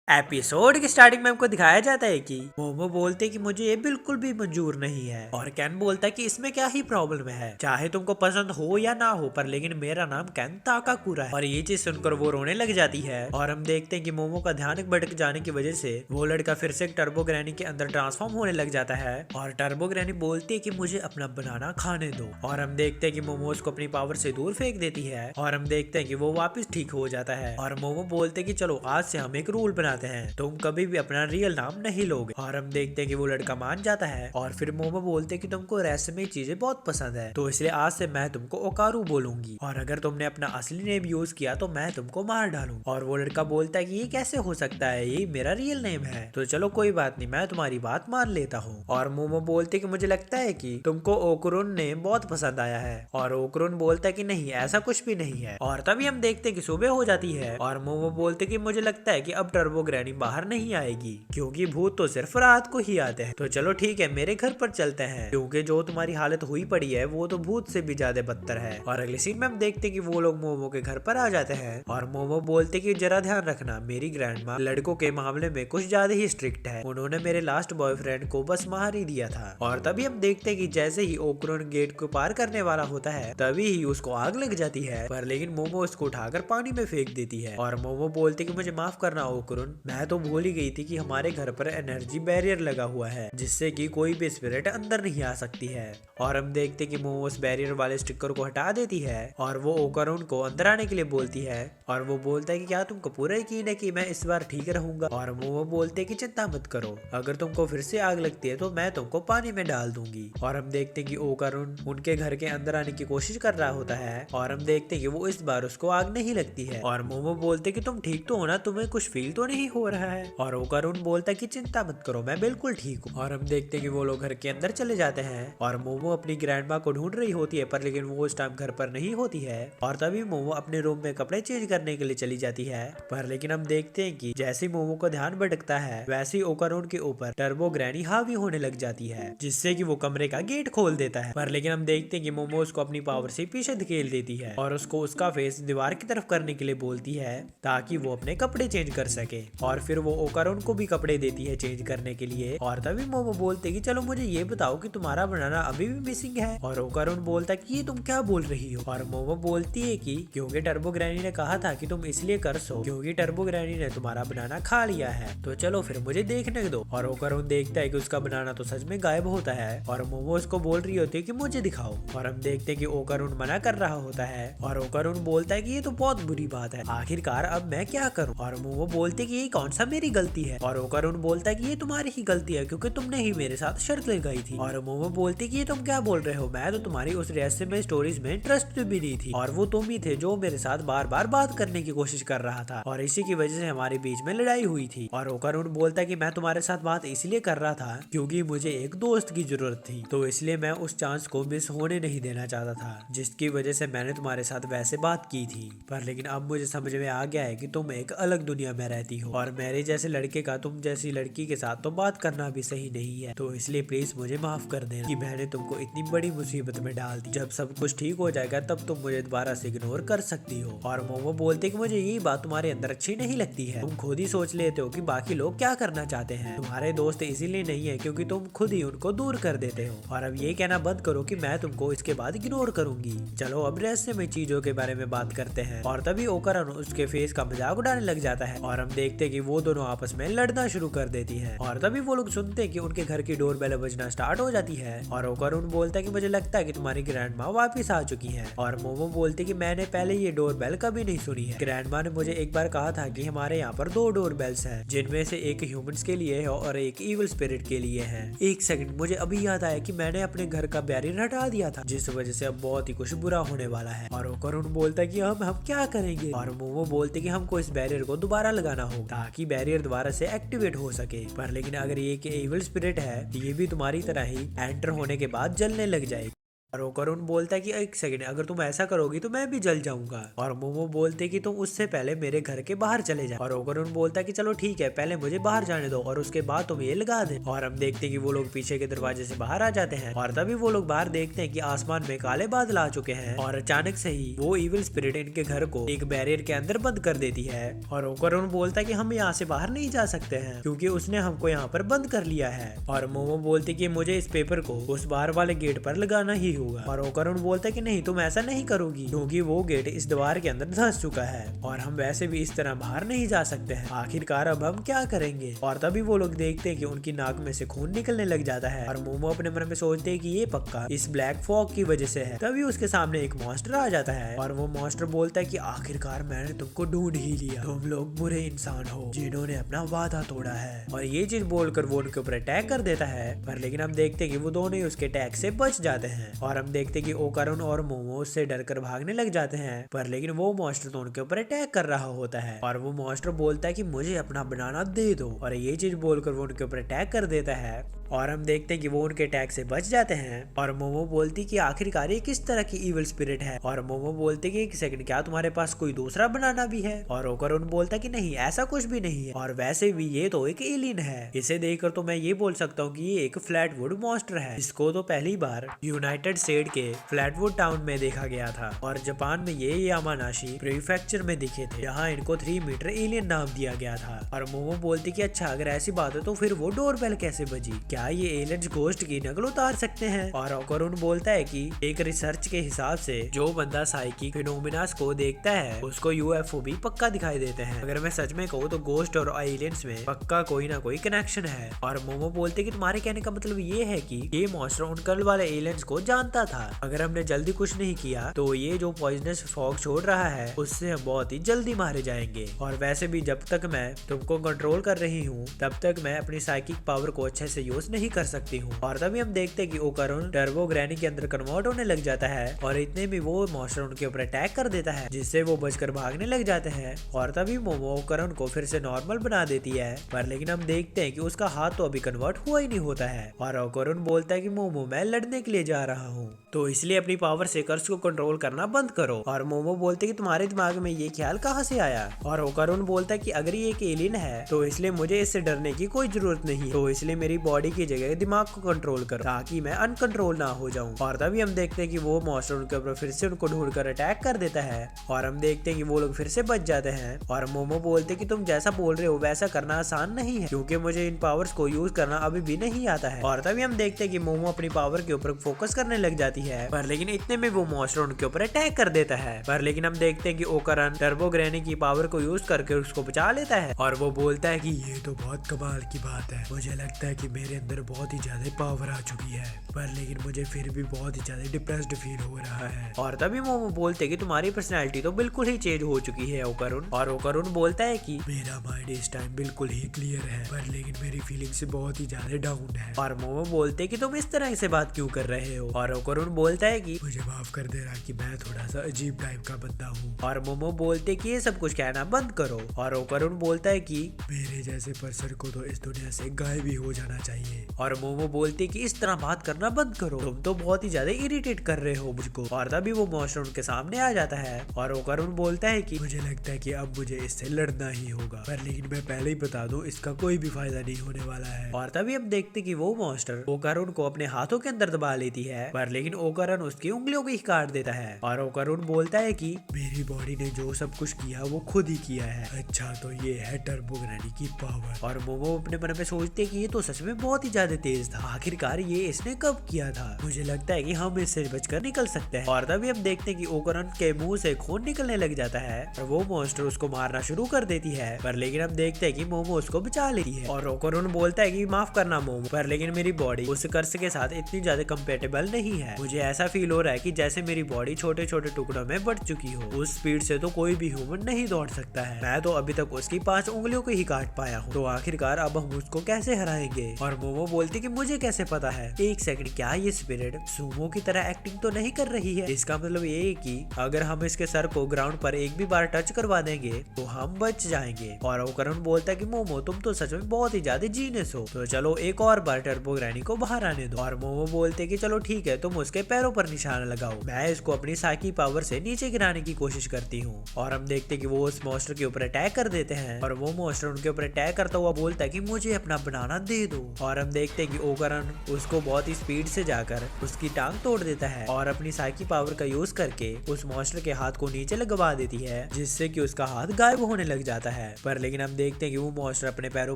Episode की starting में हमको दिखाया जाता है कि मोमो बोलते कि मुझे ये बिल्कुल भी मंजूर नहीं है और कैन बोलता है कि इसमें क्या ही प्रॉब्लम है, चाहे तुमको पसंद हो या ना हो, पर लेकिन मेरा नाम कैन ताकाकुरा है। और ये चीज सुनकर वो रोने लग जाती है और हम देखते हैं कि मोमो का ध्यान भटक जाने की वजह से वो लड़का फिर से टर्बो ग्रैनी के अंदर ट्रांसफॉर्म होने लग जाता है और टर्बो ग्रैनी बोलती है कि मुझे अपना बनाना खाने दो। और हम देखते हैं कि मोमो उसको अपनी पावर से दूर फेंक देती है और हम देखते हैं कि वो वापस ठीक हो जाता है। और मोमो बोलते हैं कि चलो आज से हम एक रूल बनाते हैं, तुम कभी भी अपना रियल नाम नहीं लोगे। और हम देखते हैं कि वो लड़का मान जाता है और फिर मोमो बोलते हैं कि तुमको रहस्यमय चीजें बहुत पसंद है, तो इसलिए आज से मैं तुमको ओकारू बोलूंगी और अगर तुमने अपना असली नेम यूज किया तो मैं तुमको मार डालूं। और वो लड़का बोलता है कि ये कैसे हो सकता है, ये मेरा रियल नेम है। तो चलो कोई बात नहीं, मैं तुम्हारी बात मान लेता हूँ। और मोमो बोलते कि मुझे लगता है कि तुमको ओकरुन नेम बहुत पसंद आया है। और ओकरुन बोलता है कि नहीं, ऐसा कुछ भी नहीं है। और तभी हम देखते हैं कि सुबह हो जाती है और मोमो बोलते कि मुझे लगता है कि अब टर्बो ग्रैनी बाहर नहीं आएगी क्योंकि भूत तो सिर्फ रात को ही आते हैं। तो चलो ठीक है, मेरे घर पर चलते हैं क्योंकि जो तुम्हारी हालत हुई पड़ी है वो तो भूत से भी ज्यादा बदतर है। और अगले सीन में हम देखते हैं कि वो लोग मोमो के घर पर आ जाते हैं और मोमो बोलते कि जरा ध्यान रखना, मेरी ग्रैंडमा लड़कों के मामले में कुछ ज्यादा ही स्ट्रिक्ट है, उन्होंने मेरे लास्ट बॉयफ्रेंड को बस मार ही दिया था। और तभी हम देखते हैं कि जैसे ही ओकरुन गेट को पार करने वाला होता है तभी ही उसको आग लग जाती है, पर लेकिन मोमो उसको उठाकर पानी में फेंक देती है। और मोमो बोलते कि मुझे माफ करना ओकरुन, मैं तो भूल ही गई थी कि हमारे घर पर एनर्जी बैरियर लगा हुआ है जिससे कि कोई भी स्पिरिट अंदर नहीं आ सकती है। और हम देखते कि मोमो उस बैरियर वाले स्टिकर को हटा देती है और वो ओकरुन को अंदर आने के लिए बोलती है और वो बोलता है कि क्या तुमको पूरा यकीन है कि मैं इस बार ठीक रहूंगा। और मोमो बोलते कि चिंता मत करो, अगर तुमको फिर से आग लगती है तो मैं तुमको पानी में डाल दूंगी। और हम देखते कि ओकरुन उनके घर के अंदर आने की कोशिश कर रहा होता है और हम देखते कि वो इस बार उसको आग नहीं लगती है। और मोमो बोलते कि तुम ठीक तो हो ना, तुम्हें कुछ फील तो नहीं हो रहा है। और ओकरुन बोलता कि चिंता मत करो, मैं बिल्कुल ठीक हूँ। और हम देखते कि वो लोग घर के अंदर चले जाते हैं और मोमो अपनी ग्रैंडमा को ढूंढ रही होती है, पर लेकिन वो उस टाइम घर पर नहीं होती है। और तभी मोमो अपने रूम में कपड़े चेंज करने के लिए चली जाती है, पर लेकिन हम देखते हैं कि जैसे मोमो का ध्यान भटकता है वैसे ही ओकरुन के ऊपर टर्बो ग्रैनी हावी होने लग जाती है जिससे कि वो कमरे का गेट खोल देता है। पर लेकिन हम देखते हैं कि मोमो उसको अपनी पावर से पीछे धकेल देती है और उसको उसका फेस दीवार की तरफ करने के लिए बोलती है ताकि वो अपने कपड़े चेंज कर सके। और फिर वो ओकरुन को भी कपड़े देती है चेंज करने के लिए। और तभी मोमो बोलते कि चलो मुझे ये बताओ कि तुम्हारा बनाना अभी भी मिसिंग है। और ओकरुन बोलता कि ये तुम क्या बोल रही हो। और मोमो बोलती है कि क्योंकि टर्बो ग्रैनी ने कहा था कि तुम इसलिए कर सो क्योंकि टर्बो ग्रैनी ने तुम्हारा बनाना खा लिया है, तो चलो फिर मुझे देखने दो। और ओकरुन देखता है कि उसका बनाना तो सच में गायब होता है और मोमो उसको बोल रही होती है कि मुझे दिखाओ। और हम देखते हैं कि ओकरुन मना कर रहा होता है और ओकरुन बोलता है कि ये तो बहुत बुरी बात है, आखिरकार अब मैं क्या करूं। और मोमो बोलते कि ये कौन सा मेरी गलती है। और ओकरुन बोलता है कि ये तुम्हारी ही गलती है क्योंकि तुमने ही मेरे साथ शर्त लगाई थी। और मोमो बोलती कि ये तुम क्या बोल रहे हो, मैं तो तुम्हारी उस रहस्यमय स्टोरीज में इंटरेस्ट भी नहीं थी और वो तुम ही थे जो मेरे साथ बार बार बात करने की कोशिश कर रहा था और इसी की वजह से हमारे बीच में लड़ाई हुई थी। और ओकरुन बोलता है कि मैं तुम्हारे साथ बात इसलिए कर रहा था क्योंकि मुझे एक दोस्त की जरूरत थी, तो इसलिए मैं उस चांस को मिस होने नहीं देना चाहता था जिसकी वजह से मैंने तुम्हारे साथ वैसे बात की थी। पर लेकिन अब मुझे समझ में आ गया है कि तुम एक अलग दुनिया में रहती हो और मेरे जैसे लड़के का तुम जैसी लड़की के साथ तो बात करना भी सही नहीं है, तो इसलिए प्लीज मुझे माफ कर देना कि मैंने तुमको इतनी बड़ी मुसीबत में डाल दी। जब सब कुछ ठीक हो जाएगा तब तुम मुझे दोबारा से इग्नोर कर सकती हो। और मोमो बोलते कि मुझे यही बात तुम्हारे अंदर अच्छी नहीं लगती है, तुम खुद ही सोच लेते हो कि बाकी लोग क्या करना चाहते हैं, तुम्हारे दोस्त इसीलिए नहीं है क्योंकि तुम खुद ही उनको दूर कर देते हो। और अब ये कहना बंद करो कि मैं तुमको इसके बाद इग्नोर करूंगी। चलो अब रहस्यमय चीजों के बारे में बात करते हैं। और तभी ओकरुन उसके फेस का मजाक उड़ाने लग जाता है और हम देखते हैं कि वो दोनों आपस में लड़ना शुरू कर देती है। और तभी वो लोग सुनते हैं कि उनके घर की डोर बेल बजना स्टार्ट हो जाती है और ओकरुन बोलता है कि मुझे लगता है कि तुम्हारी ग्रैंडमा वापस आ चुकी है। और मोमो बोलते कि मैंने पहले ये डोर बेल कभी नहीं सुनी है, ग्रैंडमा ने मुझे एक बार कहा था कि हमारे यहाँ पर 2 डोर बेल्स हैं जिनमें से एक ह्यूमंस के लिए है और एक इविल स्पिरिट के लिए है। एक सेकंड, मुझे अभी याद आया कि मैंने अपने घर का बैरियर हटा दिया था जिस वजह से अब बहुत ही कुछ बुरा होने वाला है। और ओकरुन बोलता है कि हम क्या करेंगे। और मोमो बोलते कि हमको इस बैरियर को दोबारा लगाना होगा ताकि बैरियर दोबारा से एक्टिवेट हो सके, पर लेकिन अगर ये कि इविल स्पिरिट है ये भी तुम्हारी तरह ही एंटर होने के बाद जलने लग जाएगी। और ओकरुन बोलता है कि एक सेकंड, अगर तुम ऐसा करोगी तो मैं भी जल जाऊंगा। और मोमो बोलते कि तुम उससे पहले मेरे घर के बाहर चले जाओ। और ओकरुन बोलता है कि चलो ठीक है, पहले मुझे बाहर जाने दो और उसके बाद तुम ये लगा दे। और हम देखते हैं कि वो लोग पीछे के दरवाजे से बाहर आ जाते हैं और तभी वो लोग बाहर देखते हैं कि आसमान में काले बादल आ चुके हैं और अचानक से ही वो इविल स्पिरिट इनके घर को एक बैरियर के अंदर बंद कर देती है। और ओकरुन बोलता है कि हम यहाँ से बाहर नहीं जा सकते हैं क्योंकि उसने हमको यहाँ पर बंद कर लिया है। और मोमो बोलती कि मुझे इस पेपर को उस बाहर वाले गेट पर लगाना ही होगा। और ओकरुन बोलता है कि नहीं, तुम ऐसा नहीं करोगी क्योंकि वो गेट इस दीवार के अंदर धंस चुका है और हम वैसे भी इस तरह बाहर नहीं जा सकते हैं। आखिरकार अब हम क्या करेंगे। और तभी वो लोग देखते हैं कि उनकी नाक में से खून निकलने लग जाता है और मोमो अपने मन में सोचते हैं कि ये पक्का इस ब्लैक फॉग की वजह से है। तभी उसके सामने एक मॉन्स्टर आ जाता है और वो मॉन्स्टर बोलता है कि आखिरकार मैंने तुमको ढूंढ ही लिया, तुम लोग बुरे इंसान हो जिन्होंने अपना वादा तोड़ा है। और ये चीज बोलकर वो उनके ऊपर अटैक कर देता है। पर लेकिन हम देखते हैं कि वो दोनों ही उसके अटैक से बच जाते हैं और हम देखते हैं कि ओकरुन और मोमो उससे डरकर भागने लग जाते हैं। पर लेकिन वो मॉन्स्टर तो उनके ऊपर अटैक कर रहा होता है और वो मॉन्स्टर बोलता है कि मुझे अपना बनाना दे दो। और ये चीज बोलकर वो उनके ऊपर अटैक कर देता है और हम देखते हैं कि वो उनके अटैक से बच जाते हैं। और मोमो बोलती कि आखिरकार ये किस तरह की इविल स्पिरिट है। और मोमो बोलते कि एक सेकंड, क्या तुम्हारे पास कोई दूसरा बनाना भी है। और ओकरुन बोलता कि नहीं, ऐसा कुछ भी नहीं है और वैसे भी ये तो एक एलियन है, इसे देखकर तो मैं ये बोल सकता हूँ कि ये एक फ्लैटवुड मॉन्स्टर है। इसको तो पहली बार यूनाइटेड स्टेट के फ्लैटवुड टाउन में देखा गया था और जापान में ये यामानाशी प्रीफेक्चर में दिखे थे, जहाँ इनको 3 मीटर एलियन नाम दिया गया था। और मोमो बोलती कि अच्छा, अगर ऐसी बात है तो फिर वो डोरबेल कैसे बजी, क्या ये एलियंस घोस्ट की नकल उतार सकते हैं। और ओकरुन बोलता है कि एक रिसर्च के हिसाब से जो बंदा साइकिक फिनोमिनास को देखता है उसको यूएफओ भी पक्का दिखाई देते हैं। अगर मैं सच में कहूँ तो घोस्ट और एलियंस में पक्का कोई ना कोई कनेक्शन है। और मोमो बोलते कि तुम्हारे कहने का मतलब ये है कि ये मॉन्स्टर उन कल वाले एलियंस को जानता था, अगर हमने जल्दी कुछ नहीं किया तो ये जो पॉइजनस फॉग छोड़ रहा है उससे हम बहुत ही जल्दी मारे जाएंगे। और वैसे भी जब तक मैं तुमको कंट्रोल कर रही हूँ तब तक मैं अपनी साइकिक पावर को अच्छे से यूज नहीं कर सकती हूँ। और तभी हम देखते हैं कि ओकरुन टर्बो ग्रैनी के अंदर कन्वर्ट होने लग जाता है और इतने में वो मॉन्स्टर उनके ऊपर अटैक कर देता है जिससे वो बचकर भागने लग जाते हैं। और तभी मोमो ओकरुन को फिर से नॉर्मल बना देती है। पर लेकिन हम देखते हैं कि उसका हाथ तो अभी कन्वर्ट हुआ ही नहीं होता है। और ओकरुन बोलता है कि मोमो, मैं लड़ने के लिए जा रहा हूँ तो इसलिए अपनी पावर से कर्स को कंट्रोल करना बंद करो। और मोमो बोलते कि तुम्हारे दिमाग में ये ख्याल कहाँ से आया। और ओकरुन बोलता है कि अगर ये एक एलियन है तो इसलिए मुझे इससे डरने की कोई जरूरत नहीं, तो इसलिए मेरी बॉडी की जगह दिमाग को कंट्रोल करो ताकि मैं अनकंट्रोल ना हो जाऊं। और तभी हम देखते हैं कि वो मॉन्स्टर उनके ऊपर फिर से उनको ढूंढकर अटैक कर देता है और हम देखते हैं कि वो लोग फिर से बच जाते हैं। और मोमो बोलते कि तुम जैसा बोल रहे हो वैसा करना आसान नहीं है क्योंकि मुझे इन पावर्स को यूज करना अभी भी नहीं आता है। और तभी हम देखते हैं कि मोमो अपनी पावर के ऊपर फोकस करने लग जाती है। पर लेकिन इतने में वो मॉन्स्टर उनके ऊपर अटैक कर देता है। पर लेकिन हम देखते हैं कि ओकरुन टर्बो ग्रैनी की पावर को यूज करके उसको बचा लेता है और वो बोलता है कि ये तो बहुत कमाल की बात है, मुझे लगता है कि मेरे अंदर बहुत ही ज्यादा पावर आ चुकी है, पर लेकिन मुझे फिर भी बहुत ही ज्यादा डिप्रेस्ड फील हो रहा है। और तभी मोमो बोलते कि तुम्हारी पर्सनैलिटी तो बिल्कुल ही चेंज हो चुकी है ओकरुन। और ओकरुन बोलता है कि मेरा माइंड इस टाइम बिल्कुल ही क्लियर है, पर लेकिन मेरी फीलिंग्स बहुत ही ज्यादा डाउन है। और मोमो बोलते कि तुम इस तरह से बात क्यों कर रहे हो। और ओकरुन बोलता है कि मुझे माफ कर देना कि मैं थोड़ा सा अजीब टाइप का बंदा हूँ। और मोमो बोलते कि ये सब कुछ कहना बंद करो। और ओकरुन बोलता है कि मेरे जैसे पर्सन को तो इस दुनिया से गायब भी हो जाना चाहिए। और मोमो बोलते कि इस तरह बात करना बंद करो, तुम तो बहुत ही ज्यादा इरिटेट कर रहे हो मुझको। और तभी वो मॉन्स्टर उनके सामने आ जाता है और ओकरुन बोलता है कि मुझे लगता है कि अब मुझे इससे लड़ना ही होगा, पर लेकिन मैं पहले ही बता दूं इसका कोई भी फायदा नहीं होने वाला है। और तभी हम देखते कि वो मॉन्स्टर ओकरुन को अपने हाथों के अंदर दबा लेती है, पर लेकिन ओकरुन उसकी उंगलियों को ही काट देता है। और ओकरुन बोलता है कि मेरी बॉडी ने जो सब कुछ किया वो खुद ही किया है। अच्छा, तो ये है टर्बो ग्रैनी की पावर। और मोमो अपने मन में सोचते कि ये तो सच में बहुत ही ज्यादा तेज था, आखिरकार ये इसने कब किया था, मुझे लगता है कि हम इससे बचकर निकल सकते हैं। और तभी हम देखते हैं कि ओकरुन के मुंह से खून निकलने लग जाता है और वो मॉन्स्टर उसको मारना शुरू कर देती है। पर लेकिन हम देखते हैं कि मोमो उसको बचा लेती है। और ओकरुन बोलता है कि माफ करना मोमो, पर लेकिन मेरी बॉडी उस कर्स के साथ इतनी ज्यादा कंपेटेबल नहीं है, मुझे ऐसा फील हो रहा है कि जैसे मेरी बॉडी छोटे छोटे टुकड़ों में बढ़ चुकी हो। उस स्पीड से तो कोई भी ह्यूमन नहीं दौड़ सकता है, मैं तो अभी तक उसकी 5 उंगलियों को ही काट पाया हूँ, तो आखिरकार अब हम उसको कैसे हराएंगे। और मोमो बोलती कि मुझे कैसे पता है। एक सेकंड, क्या ये स्पिरिट सुमो की तरह एक्टिंग तो नहीं कर रही है? इसका मतलब ये है कि अगर हम इसके सर को ग्राउंड पर एक भी बार टच करवा देंगे तो हम बच जाएंगे। और ओकरुन बोलता है कि मोमो तुम तो सच में बहुत ही ज्यादा जीनियस हो, तो चलो एक और बार टर्बो ग्रैनी को बाहर आने दो। और मोमो बोलते कि चलो ठीक है, है तुम उसके पैरों पर निशाना लगाओ। मैं इसको अपनी साइकी पावर से नीचे गिराने की कोशिश करती हूँ और हम देखते हैं कि वो उस मॉन्स्टर के ऊपर अटैक कर देते हैं और वो मॉन्स्टर उनके ऊपर अटैक करता हुआ बोलता है कि मुझे अपना बनाना दे दो। और हम देखते हैं कि ओकरन उसको बहुत ही स्पीड से जाकर उसकी टांग तोड़ देता है और अपनी साइकी पावर का यूज करके उस मॉन्स्टर के हाथ को नीचे लगवा देती है, जिससे कि उसका हाथ गायब होने लग जाता है। पर लेकिन हम देखते हैं कि वो मॉन्स्टर अपने पैरों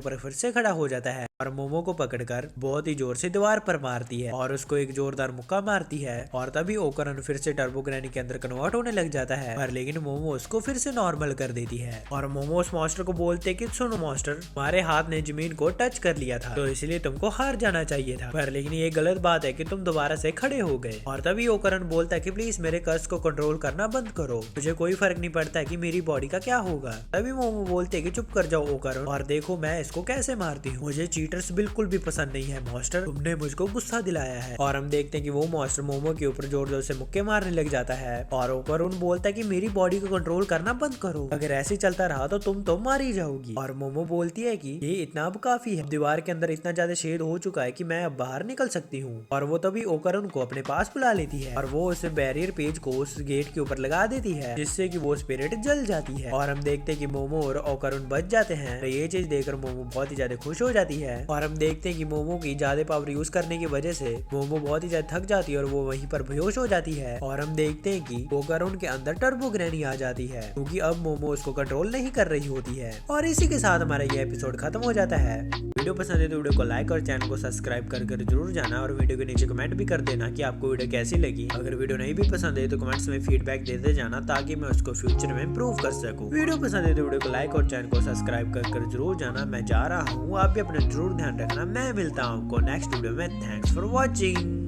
पर फिर से खड़ा हो जाता है और मोमो को पकड़कर बहुत ही जोर से दीवार पर मारती है और उसको एक जोरदार मुक्का मारती है और तभी ओकरन फिर से टर्बो ग्रैनी के अंदर कन्वर्ट होने लग जाता है। पर लेकिन मोमो उसको फिर से नॉर्मल कर देती है और मोमो उस मॉन्स्टर को बोलते हैं कि सुनो मॉन्स्टर, तुम्हारे हाथ ने जमीन को टच कर लिया था तो इसलिए तुमको हार जाना चाहिए था। पर लेकिन ये गलत बात है कि तुम दोबारा से खड़े हो गए। और तभी ओकरन बोलता है कि प्लीज मेरे कर्ज को कंट्रोल करना बंद करो, मुझे कोई फर्क नहीं पड़ता है कि मेरी बॉडी का क्या होगा। तभी मोमो बोलते है कि चुप कर जाओ ओकरन और देखो मैं इसको कैसे मारती हूँ। मुझे चीटर्स बिल्कुल भी पसंद नहीं है मॉन्स्टर, तुमने मुझको गुस्सा दिलाया है। और हम देखते हैं कि वो मॉन्स्टर मोमो के ऊपर जोर जोर से मुक्के मारने लग जाता है और ओकरन बोलता है कि मेरी बॉडी को कंट्रोल करना बंद करो, अगर ऐसे चलता रहा तो तुम तो मारी जाओगी। और मोमो बोलती है कि ये इतना अब काफी है, दीवार के अंदर इतना ज्यादा छेद हो चुका है कि मैं अब बाहर निकल सकती हूँ। और वो तभी ओकरन को अपने पास बुला लेती है और वो उस बैरियर पेज को उस गेट के ऊपर लगा देती है, जिससे कि वो स्पिरिट जल जाती है। और हम देखते हैं कि मोमो और ओकरन बच जाते हैं। तो ये चीज देखकर मोमो बहुत ही ज्यादा खुश हो जाती है। और हम देखते हैं कि मोमो की ज्यादा पावर यूज करने की वजह से मोमो बहुत ही ज्यादा थक जाती है और वो वहीं पर बेहोश हो जाती है। और हम देखते हैं कि ओकरन के अंदर टर्बो ग्रैनी आ जाती है क्योंकि अब मोमो उसको कंट्रोल नहीं कर रही होती है। और इसी के साथ हमारा ये एपिसोड खत्म हो जाता है। वीडियो पसंद है तो वीडियो को लाइक और चैनल को सब्सक्राइब कर जरूर जाना और वीडियो के नीचे कमेंट भी कर देना कि आपको वीडियो कैसी लगी। अगर वीडियो नहीं भी पसंद है तो कमेंट्स में फीडबैक देते जाना ताकि मैं उसको फ्यूचर में इम्प्रूव कर सकूं। वीडियो पसंद है तो वीडियो को लाइक और चैनल को सब्सक्राइब कर जरूर जाना। मैं जा रहा हूँ, आप भी अपना जरूर ध्यान रखना। मैं मिलता हूँ आपको नेक्स्ट वीडियो में। Thanks for watching.